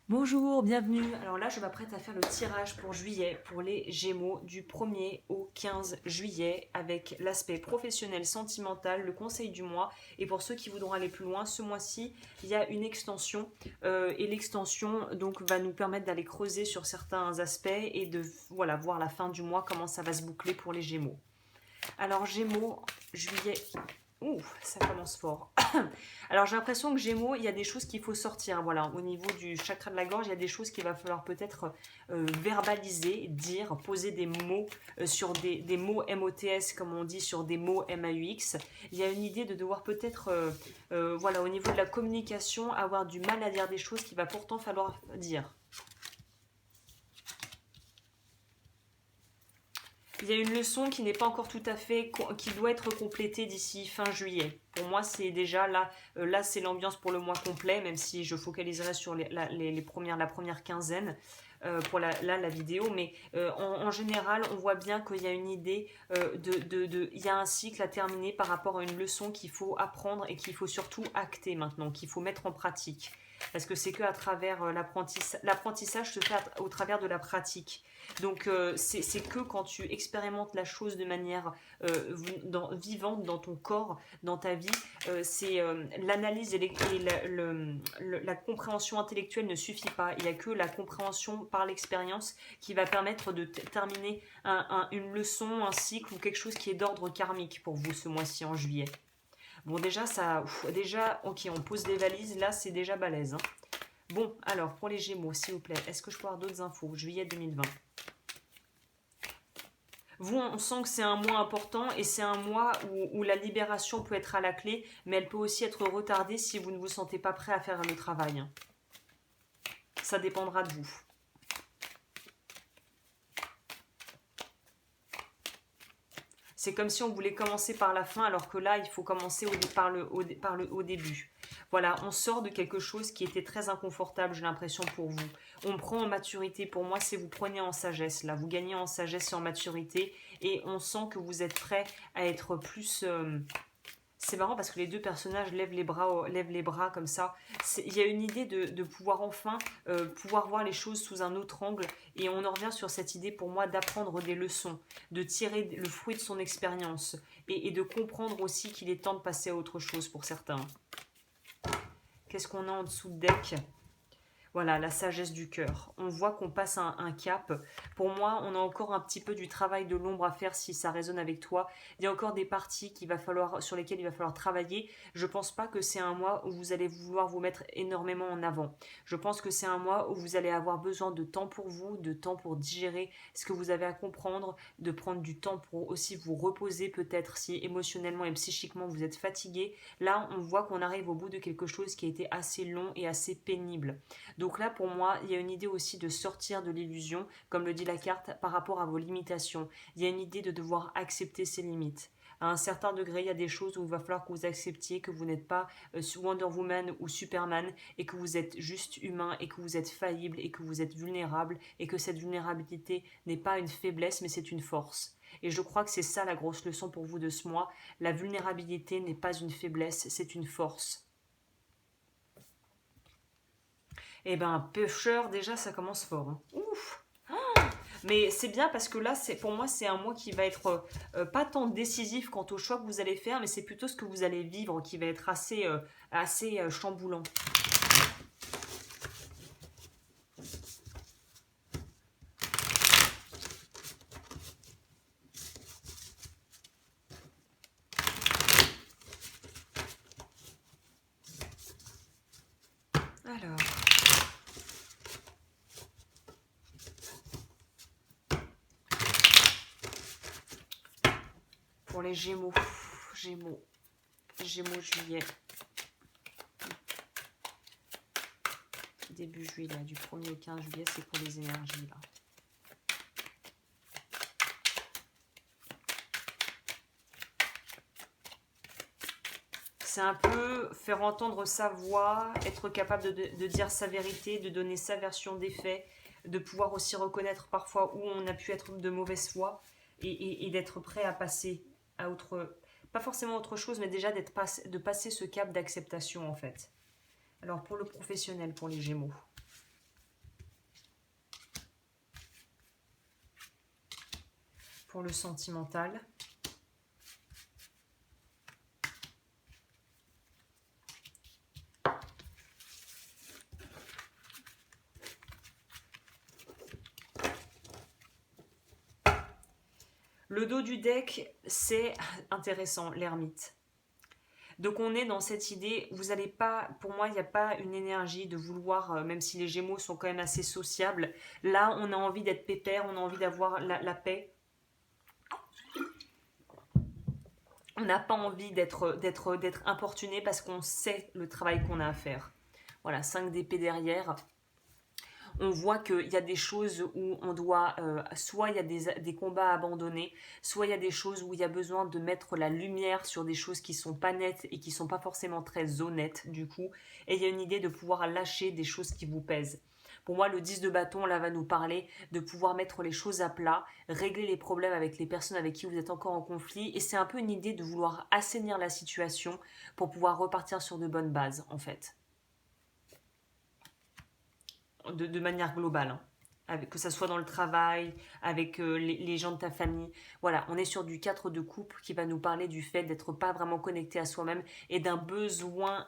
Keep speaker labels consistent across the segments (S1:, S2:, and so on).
S1: Bonjour, bienvenue. Alors là, je m'apprête à faire le tirage pour juillet pour les Gémeaux du 1er au 15 juillet avec l'aspect professionnel, sentimental, le conseil du mois. Et pour ceux qui voudront aller plus loin, ce mois-ci, il y a une extension et l'extension donc va nous permettre d'aller creuser sur certains aspects et de voilà voir la fin du mois comment ça va se boucler pour les Gémeaux. Alors Gémeaux, juillet. Ouh, ça commence fort. Alors j'ai l'impression que Gémeaux, il y a des choses qu'il faut sortir. Voilà, au niveau du chakra de la gorge, il y a des choses qu'il va falloir peut-être verbaliser, dire, poser des mots sur des mots MOTS, comme on dit, sur des mots MAUX. Il y a une idée de devoir peut-être, voilà, au niveau de la communication, avoir du mal à dire des choses qu'il va pourtant falloir dire. Il y a une leçon qui n'est pas encore tout à fait, qui doit être complétée d'ici fin juillet. Pour moi, c'est déjà là, là c'est l'ambiance pour le mois complet, même si je focaliserai sur la première quinzaine pour la vidéo. Mais en général, on voit bien qu'il y a une idée, il y a un cycle à terminer par rapport à une leçon qu'il faut apprendre et qu'il faut surtout acter maintenant, qu'il faut mettre en pratique. Parce que c'est que à travers l'apprentissage se fait au travers de la pratique. Donc c'est que quand tu expérimentes la chose de manière vivante dans ton corps, dans ta vie, c'est l'analyse et la compréhension intellectuelle ne suffit pas. Il n'y a que la compréhension par l'expérience qui va permettre de terminer une leçon, un cycle ou quelque chose qui est d'ordre karmique pour vous ce mois-ci en juillet. Bon déjà déjà ok on pose des valises, là c'est déjà balèze. Hein. Bon alors pour les Gémeaux s'il vous plaît, est-ce que je peux avoir d'autres infos? Juillet 2020. Vous, on sent que c'est un mois important et c'est un mois où la libération peut être à la clé, mais elle peut aussi être retardée si vous ne vous sentez pas prêt à faire le travail. Ça dépendra de vous. C'est comme si on voulait commencer par la fin, alors que là, il faut commencer au début. Voilà, on sort de quelque chose qui était très inconfortable, j'ai l'impression, pour vous. On prend en maturité. Pour moi, c'est vous prenez en sagesse, là. Vous gagnez en sagesse et en maturité. Et on sent que vous êtes prêt à être plus... c'est marrant parce que les deux personnages lèvent les bras comme ça. Il y a une idée de pouvoir enfin pouvoir voir les choses sous un autre angle. Et on en revient sur cette idée pour moi d'apprendre des leçons, de tirer le fruit de son expérience et de comprendre aussi qu'il est temps de passer à autre chose pour certains. Qu'est-ce qu'on a en dessous de deck? Voilà, la sagesse du cœur. On voit qu'on passe un cap. Pour moi, on a encore un petit peu du travail de l'ombre à faire si ça résonne avec toi. Il y a encore des parties sur lesquelles il va falloir travailler. Je pense pas que c'est un mois où vous allez vouloir vous mettre énormément en avant. Je pense que c'est un mois où vous allez avoir besoin de temps pour vous, de temps pour digérer ce que vous avez à comprendre, de prendre du temps pour aussi vous reposer peut-être si émotionnellement et psychiquement vous êtes fatigué. Là, on voit qu'on arrive au bout de quelque chose qui a été assez long et assez pénible. Donc là, pour moi, il y a une idée aussi de sortir de l'illusion, comme le dit la carte, par rapport à vos limitations. Il y a une idée de devoir accepter ses limites. À un certain degré, il y a des choses où il va falloir que vous acceptiez que vous n'êtes pas Wonder Woman ou Superman et que vous êtes juste humain et que vous êtes faillible et que vous êtes vulnérable et que cette vulnérabilité n'est pas une faiblesse mais c'est une force. Et je crois que c'est ça la grosse leçon pour vous de ce mois. La vulnérabilité n'est pas une faiblesse, c'est une force. Eh ben, pêcheur, déjà, ça commence fort. Hein. Ouf. Mais c'est bien parce que là, pour moi, c'est un mois qui va être pas tant décisif quant au choix que vous allez faire, mais c'est plutôt ce que vous allez vivre qui va être assez chamboulant. Alors, pour les Gémeaux, Gémeaux, Gémeaux juillet, début juillet, là, du 1er au 15 juillet, c'est pour les énergies, là. C'est un peu faire entendre sa voix, être capable de dire sa vérité, de donner sa version des faits, de pouvoir aussi reconnaître parfois où on a pu être de mauvaise foi et d'être prêt à passer à autre, pas forcément autre chose, mais déjà de passer ce cap d'acceptation en fait. Alors pour le professionnel, pour les Gémeaux. pour le sentimental. Le dos du deck, c'est intéressant, l'ermite. Donc on est dans cette idée, vous n'allez pas, pour moi il n'y a pas une énergie de vouloir, même si les Gémeaux sont quand même assez sociables, là on a envie d'être pépère, on a envie d'avoir la paix. On n'a pas envie d'être importuné parce qu'on sait le travail qu'on a à faire. Voilà, 5 d'épée derrière. On voit qu'il y a des choses où on doit, soit il y a des combats abandonnés, soit il y a des choses où il y a besoin de mettre la lumière sur des choses qui sont pas nettes et qui sont pas forcément très honnêtes du coup. Et il y a une idée de pouvoir lâcher des choses qui vous pèsent. Pour moi, le 10 de bâton, là, va nous parler de pouvoir mettre les choses à plat, régler les problèmes avec les personnes avec qui vous êtes encore en conflit. Et c'est un peu une idée de vouloir assainir la situation pour pouvoir repartir sur de bonnes bases, en fait. De manière globale, hein. Que ça soit dans le travail, avec les gens de ta famille. Voilà, on est sur du 4 de coupe qui va nous parler du fait d'être pas vraiment connecté à soi-même et d'un besoin,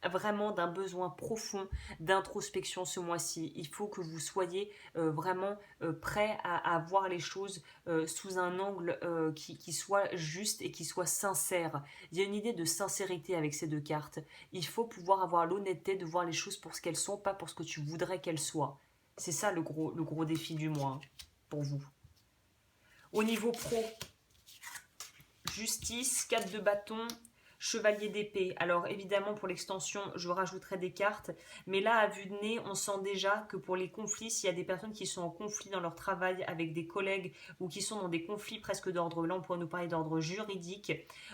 S1: vraiment d'un besoin profond d'introspection ce mois-ci. Il faut que vous soyez vraiment prêt à voir les choses sous un angle qui soit juste et qui soit sincère. Il y a une idée de sincérité avec ces deux cartes. Il faut pouvoir avoir l'honnêteté de voir les choses pour ce qu'elles sont, pas pour ce que tu voudrais qu'elles soient. C'est ça le gros défi du mois, hein, pour vous. Au niveau pro, justice, 4 de bâton, chevalier d'épée. Alors évidemment pour l'extension je rajouterai des cartes, mais là à vue de nez on sent déjà que pour les conflits, s'il y a des personnes qui sont en conflit dans leur travail avec des collègues ou qui sont dans des conflits presque d'ordre, là on pourrait nous parler d'ordre juridique,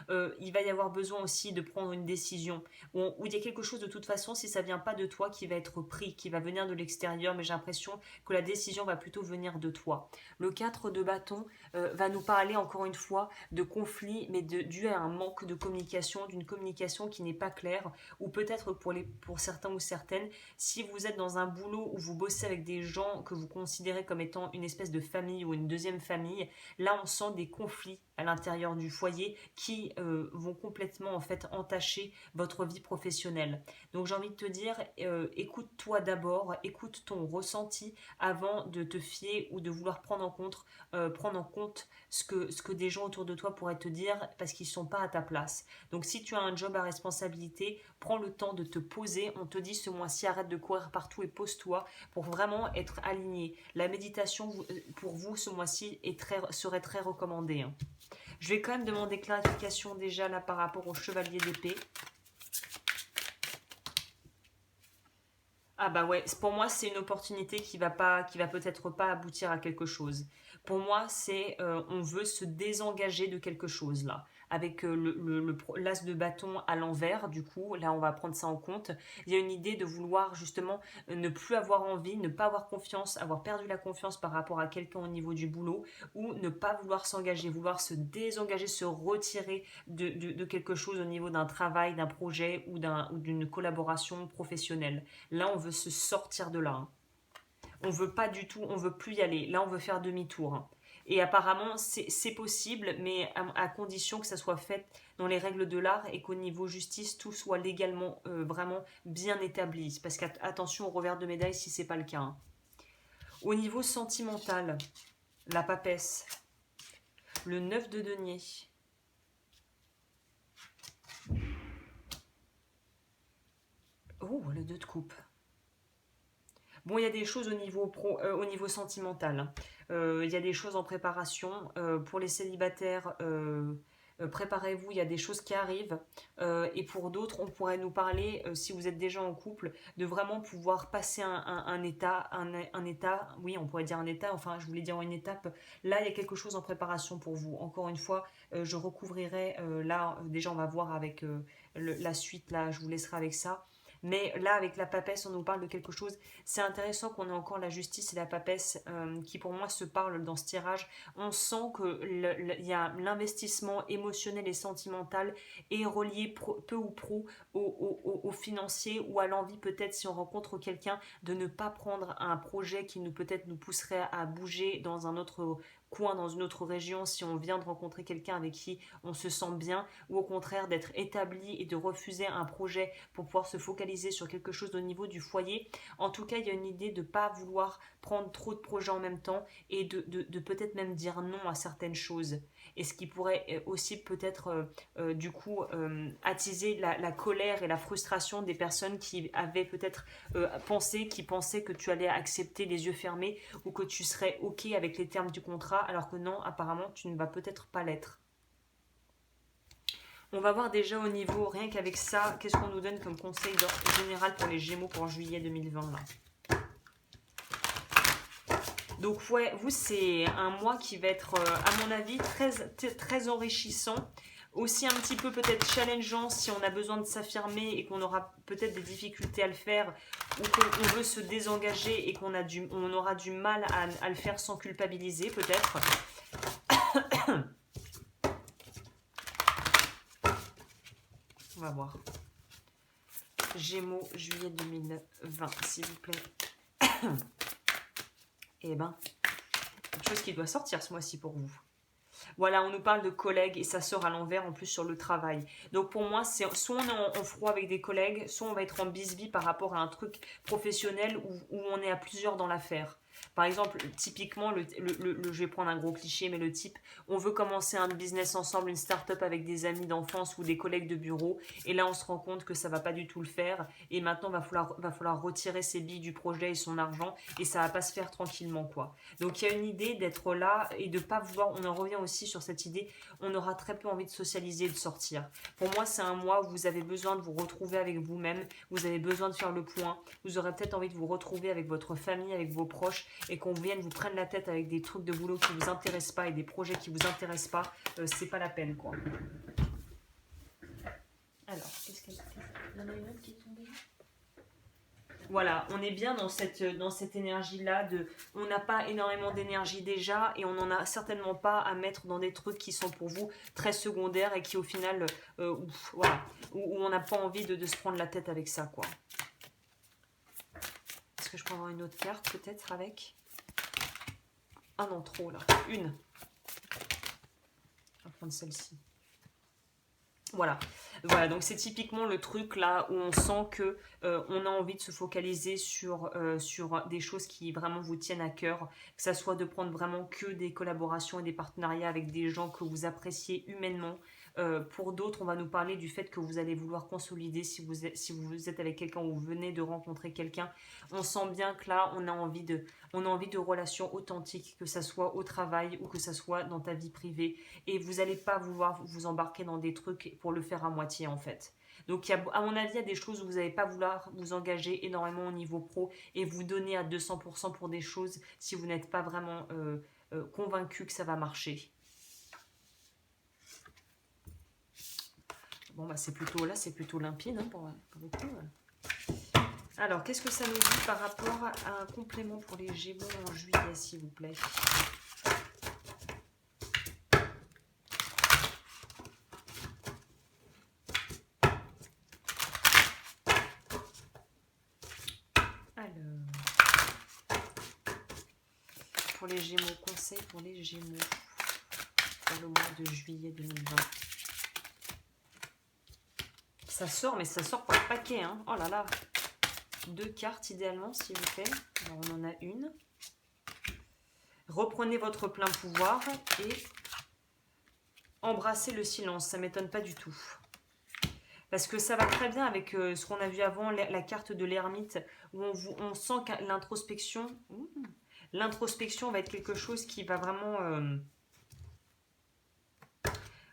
S1: il va y avoir besoin aussi de prendre une décision où il y a quelque chose de toute façon, si ça vient pas de toi, qui va être pris, qui va venir de l'extérieur, mais j'ai l'impression que la décision va plutôt venir de toi. Le 4 de bâton va nous parler encore une fois de conflits, mais dû à un manque de communication, d'une communication qui n'est pas claire, ou peut-être pour certains ou certaines, si vous êtes dans un boulot où vous bossez avec des gens que vous considérez comme étant une espèce de famille ou une deuxième famille, là on sent des conflits à l'intérieur du foyer qui vont complètement en fait entacher votre vie professionnelle. Donc j'ai envie de te dire, écoute-toi d'abord, écoute ton ressenti avant de te fier ou de vouloir prendre en compte ce que des gens autour de toi pourraient te dire parce qu'ils ne sont pas à ta place. Donc si tu as un job à responsabilité, prends le temps de te poser. On te dit ce mois-ci, arrête de courir partout et pose-toi pour vraiment être aligné. La méditation pour vous ce mois-ci serait très recommandée, hein. Je vais quand même demander clarification déjà là par rapport au chevalier d'épée. Ah bah ouais, pour moi c'est une opportunité qui va peut-être pas aboutir à quelque chose. Pour moi c'est on veut se désengager de quelque chose là. Avec l'as de bâton à l'envers, du coup, là on va prendre ça en compte. Il y a une idée de vouloir justement ne plus avoir envie, ne pas avoir confiance, avoir perdu la confiance par rapport à quelqu'un au niveau du boulot, ou ne pas vouloir s'engager, vouloir se désengager, se retirer de quelque chose au niveau d'un travail, d'un projet ou d'une collaboration professionnelle. Là, on veut se sortir de là, hein. On veut pas du tout, on veut plus y aller. Là, on veut faire demi-tour, hein. Et apparemment, c'est possible, mais à condition que ça soit fait dans les règles de l'art et qu'au niveau justice, tout soit légalement vraiment bien établi. Parce qu'attention au revers de médaille si c'est pas le cas, hein. Au niveau sentimental, la papesse, le 9 de denier. Oh, le 2 de coupe. Bon, il y a des choses au niveau sentimental, hein. Il y a des choses en préparation. Pour les célibataires, préparez-vous, il y a des choses qui arrivent. Et pour d'autres, on pourrait nous parler, si vous êtes déjà en couple, de vraiment pouvoir passer un état, oui, on pourrait dire un état, enfin, je voulais dire une étape. Là, il y a quelque chose en préparation pour vous. Encore une fois, je recouvrirai, là, déjà, on va voir avec la suite, là, je vous laisserai avec ça. Mais là, avec la papesse, on nous parle de quelque chose. C'est intéressant qu'on ait encore la justice et la papesse qui, pour moi, se parlent dans ce tirage. On sent qu'il y a l'investissement émotionnel et sentimental est relié peu ou prou au financier ou à l'envie, peut-être, si on rencontre quelqu'un, de ne pas prendre un projet qui peut-être nous pousserait à bouger dans un autre coin, dans une autre région, si on vient de rencontrer quelqu'un avec qui on se sent bien, ou au contraire d'être établi et de refuser un projet pour pouvoir se focaliser sur quelque chose au niveau du foyer. En tout cas, il y a une idée de ne pas vouloir prendre trop de projets en même temps et de peut-être même dire non à certaines choses. Et ce qui pourrait aussi peut-être du coup attiser la colère et la frustration des personnes qui avaient peut-être pensé, qui pensaient que tu allais accepter les yeux fermés ou que tu serais ok avec les termes du contrat, alors que non, apparemment tu ne vas peut-être pas l'être. On va voir déjà au niveau, rien qu'avec ça, qu'est-ce qu'on nous donne comme conseil général pour les Gémeaux pour juillet 2020 là. Donc ouais, vous c'est un mois qui va être, à mon avis, très enrichissant. Aussi un petit peu peut-être challengeant si on a besoin de s'affirmer et qu'on aura peut-être des difficultés à le faire ou qu'on veut se désengager et on aura du mal à le faire sans culpabiliser peut-être. On va voir. Gémeaux, juillet 2020, s'il vous plaît. Eh ben, quelque chose qui doit sortir ce mois-ci pour vous. Voilà, on nous parle de collègues et ça sort à l'envers en plus sur le travail. Donc pour moi, c'est soit on est en froid avec des collègues, soit on va être en bisbille par rapport à un truc professionnel où on est à plusieurs dans l'affaire. Par exemple, typiquement, je vais prendre un gros cliché, mais le type, on veut commencer un business ensemble, une start-up avec des amis d'enfance ou des collègues de bureau, et là on se rend compte que ça va pas du tout le faire, et maintenant va falloir retirer ses billes du projet et son argent, et ça va pas se faire tranquillement, quoi. Donc il y a une idée d'être là et de pas vouloir, on en revient aussi sur cette idée, on aura très peu envie de socialiser et de sortir. Pour moi, c'est un mois où vous avez besoin de vous retrouver avec vous-même, vous avez besoin de faire le point, vous aurez peut-être envie de vous retrouver avec votre famille, avec vos proches, et qu'on vienne vous prendre la tête avec des trucs de boulot qui vous intéressent pas et des projets qui vous intéressent pas, c'est pas la peine, quoi. Alors, qu'est-ce qu'il y en a une autre qui est tombée ? Voilà, on est bien dans cette énergie-là on n'a pas énormément d'énergie déjà et on n'en a certainement pas à mettre dans des trucs qui sont pour vous très secondaires et qui au final, voilà, où on n'a pas envie de se prendre la tête avec ça, quoi. Est-ce que je peux avoir une autre carte peut-être avec ? Ah non, trop là. Une. On va prendre celle-ci. Voilà, donc c'est typiquement le truc là où on sent que on a envie de se focaliser sur des choses qui vraiment vous tiennent à cœur, que ça soit de prendre vraiment que des collaborations et des partenariats avec des gens que vous appréciez humainement. Pour d'autres, on va nous parler du fait que vous allez vouloir consolider si vous êtes avec quelqu'un ou vous venez de rencontrer quelqu'un. On sent bien que là, on a envie de relations authentiques, que ça soit au travail ou que ça soit dans ta vie privée. Et vous n'allez pas vouloir vous embarquer dans des trucs pour le faire à moitié en fait. Donc à mon avis, il y a des choses où vous n'allez pas vouloir vous engager énormément au niveau pro et vous donner à 200% pour des choses si vous n'êtes pas vraiment convaincu que ça va marcher. Bon, bah c'est plutôt limpide hein, pour le coup. Alors, qu'est-ce que ça nous dit par rapport à un complément pour les Gémeaux en juillet, s'il vous plaît ? Alors, pour les Gémeaux, conseil pour les Gémeaux pour le mois de juillet 2020. Ça sort, mais ça sort par paquet, hein. Oh là là. 2 cartes idéalement, s'il vous plaît. Alors, on en a une. Reprenez votre plein pouvoir et embrassez le silence. Ça ne m'étonne pas du tout. Parce que ça va très bien avec ce qu'on a vu avant, la carte de l'ermite, où on sent que l'introspection va être quelque chose qui va vraiment...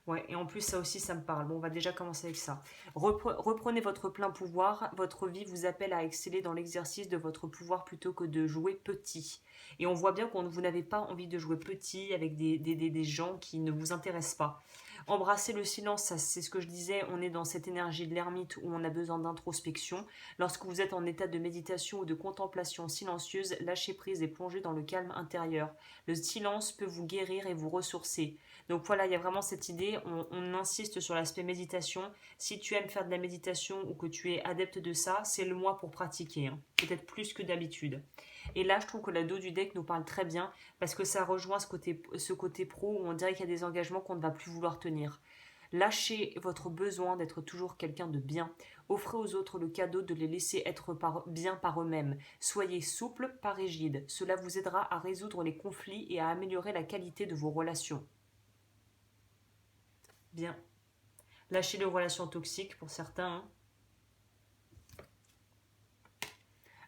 S1: Ouais, et en plus, ça aussi, ça me parle. Bon, on va déjà commencer avec ça. Reprenez votre plein pouvoir. Votre vie vous appelle à exceller dans l'exercice de votre pouvoir plutôt que de jouer petit. Et on voit bien que vous n'avez pas envie de jouer petit avec des gens qui ne vous intéressent pas. Embrasser le silence, c'est ce que je disais, on est dans cette énergie de l'ermite où on a besoin d'introspection. Lorsque vous êtes en état de méditation ou de contemplation silencieuse, lâchez prise et plongez dans le calme intérieur. Le silence peut vous guérir et vous ressourcer. Donc voilà, il y a vraiment cette idée, on insiste sur l'aspect méditation. Si tu aimes faire de la méditation ou que tu es adepte de ça, c'est le mois pour pratiquer. Hein. peut-être plus que d'habitude. Et là, je trouve que la dos du deck nous parle très bien parce que ça rejoint ce côté pro où on dirait qu'il y a des engagements qu'on ne va plus vouloir tenir. Lâchez votre besoin d'être toujours quelqu'un de bien. Offrez aux autres le cadeau de les laisser être bien par eux-mêmes. Soyez souple, pas rigide. Cela vous aidera à résoudre les conflits et à améliorer la qualité de vos relations. Bien. Lâchez les relations toxiques pour certains. Hein.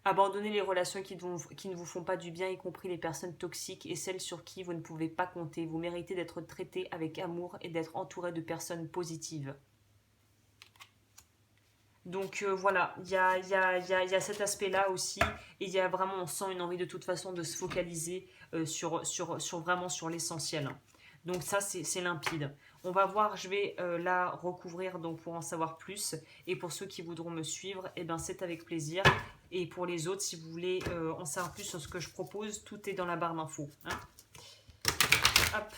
S1: Abandonnez les relations qui ne vous font pas du bien, y compris les personnes toxiques et celles sur qui vous ne pouvez pas compter. Vous méritez d'être traité avec amour et d'être entouré de personnes positives. Donc voilà, il y a cet aspect-là aussi. Et il y a vraiment, on sent une envie de toute façon de se focaliser vraiment sur l'essentiel. Donc ça, c'est limpide. On va voir, je vais la recouvrir donc pour en savoir plus. Et pour ceux qui voudront me suivre, eh ben, c'est avec plaisir. Et pour les autres, si vous voulez en savoir plus sur ce que je propose, tout est dans la barre d'infos. Hein. Hop.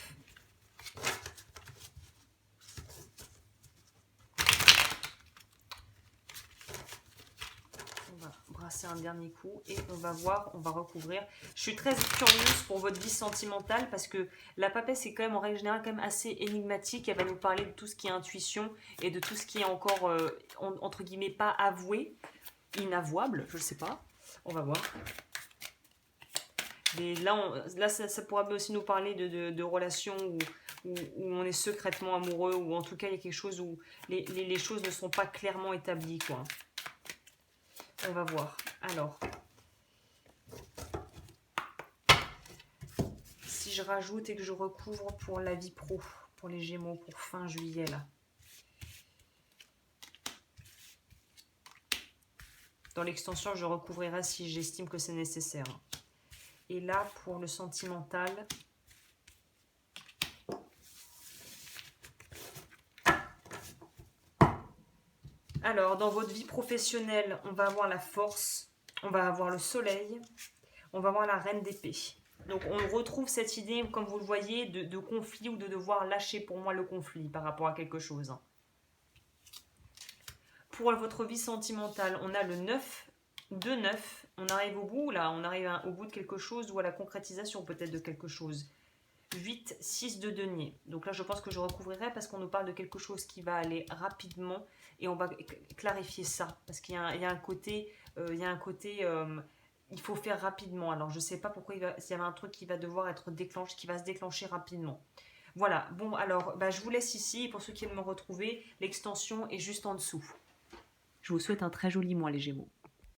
S1: Brasser un dernier coup et on va voir, on va recouvrir. Je suis très curieuse pour votre vie sentimentale parce que la papesse est quand même en règle générale quand même assez énigmatique. Elle va nous parler de tout ce qui est intuition et de tout ce qui est encore entre guillemets pas avoué, inavouable, je sais pas. On va voir. Et là ça pourra aussi nous parler de relations où on est secrètement amoureux ou en tout cas il y a quelque chose où les choses ne sont pas clairement établies quoi. On va voir. Alors, si je rajoute et que je recouvre pour la vie pro, pour les Gémeaux, pour fin juillet, là. Dans l'extension, je recouvrirai si j'estime que c'est nécessaire. Et là, pour le sentimental... Alors, dans votre vie professionnelle, on va avoir la force, on va avoir le soleil, on va avoir la reine d'épée. Donc, on retrouve cette idée, comme vous le voyez, de conflit ou de devoir lâcher pour moi le conflit par rapport à quelque chose. Pour votre vie sentimentale, on a le 9, 2, 9. On arrive au bout, là, on arrive au bout de quelque chose ou à la concrétisation peut-être de quelque chose. 8, 6 de denier. Donc là, je pense que je recouvrirai parce qu'on nous parle de quelque chose qui va aller rapidement et on va clarifier ça. Parce qu'il y a un côté, il faut faire rapidement. Alors, je ne sais pas pourquoi s'il y avait un truc qui va devoir être déclenché, qui va se déclencher rapidement. Voilà, bon, alors, je vous laisse ici. Et pour ceux qui veulent me retrouver, l'extension est juste en dessous. Je vous souhaite un très joli mois, les Gémeaux.